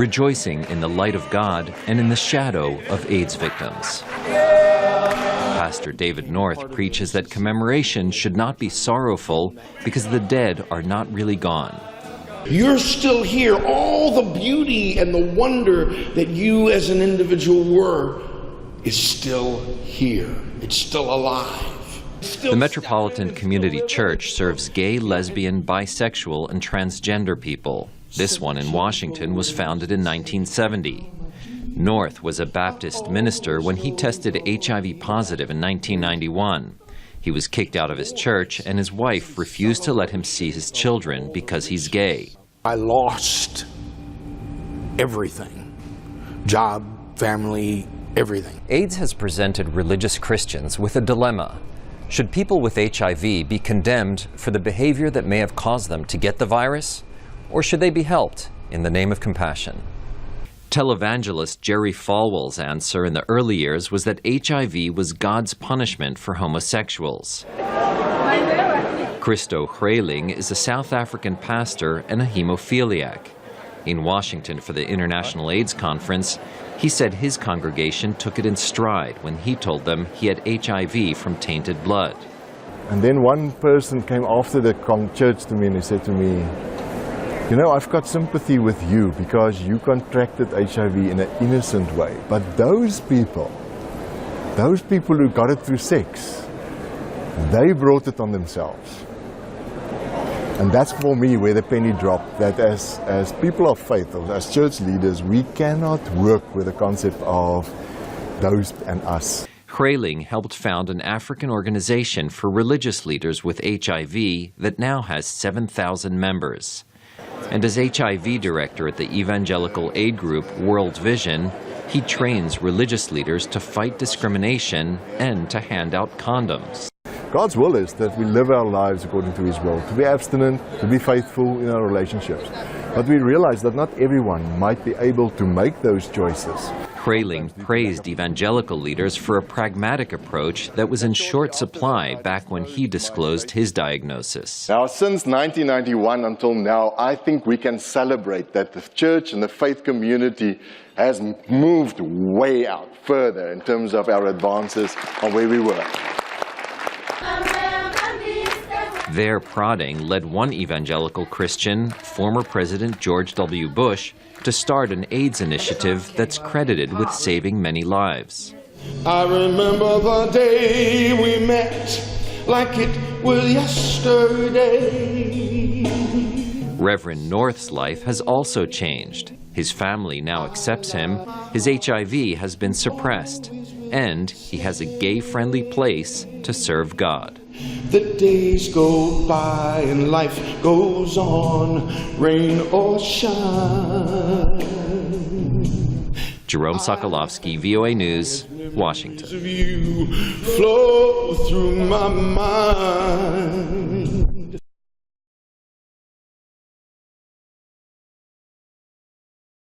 rejoicing in the light of God and in the shadow of AIDS victims. Pastor David North preaches that commemoration should not be sorrowful because the dead are not really gone. You're still here. All the beauty and the wonder that you as an individual were is still here. It's still alive. The Metropolitan Community Church serves gay, lesbian, bisexual, and transgender people. This one in Washington was founded in 1970. North was a Baptist minister when he tested HIV positive in 1991. He was kicked out of his church, and his wife refused to let him see his children because he's gay. I lost everything. Job, family, everything. AIDS has presented religious Christians with a dilemma. Should people with HIV be condemned for the behavior that may have caused them to get the virus, or should they be helped in the name of compassion? Televangelist Jerry Falwell's answer in the early years was that HIV was God's punishment for homosexuals. Christo Hreiling is a South African pastor and a hemophiliac. In Washington for the International AIDS Conference, he said his congregation took it in stride when he told them he had HIV from tainted blood. And then one person came after the church to me and he said to me, "You know, I've got sympathy with you because you contracted HIV in an innocent way. But those people who got it through sex, they brought it on themselves." And that's for me where the penny dropped, that as people of faith, or as church leaders, we cannot work with the concept of those and us. Hreiling helped found an African organization for religious leaders with HIV that now has 7,000 members. And as HIV director at the evangelical aid group World Vision, he trains religious leaders to fight discrimination and to hand out condoms. God's will is that we live our lives according to His will, to be abstinent, to be faithful in our relationships. But we realize that not everyone might be able to make those choices. Hreiling praised evangelical leaders for a pragmatic approach that was in short supply back when he disclosed his diagnosis. Now, since 1991 until now, I think we can celebrate that the church and the faith community has moved way out further in terms of our advances on where we were. Their prodding led one evangelical Christian, former President George W. Bush, to start an AIDS initiative that's credited with saving many lives. I remember the day we met like it was yesterday. Reverend North's life has also changed. His family now accepts him, his HIV has been suppressed, and he has a gay-friendly place to serve God. The days go by and life goes on, rain or shine. Jerome Sokolowski, VOA News, Washington. You flow through my mind.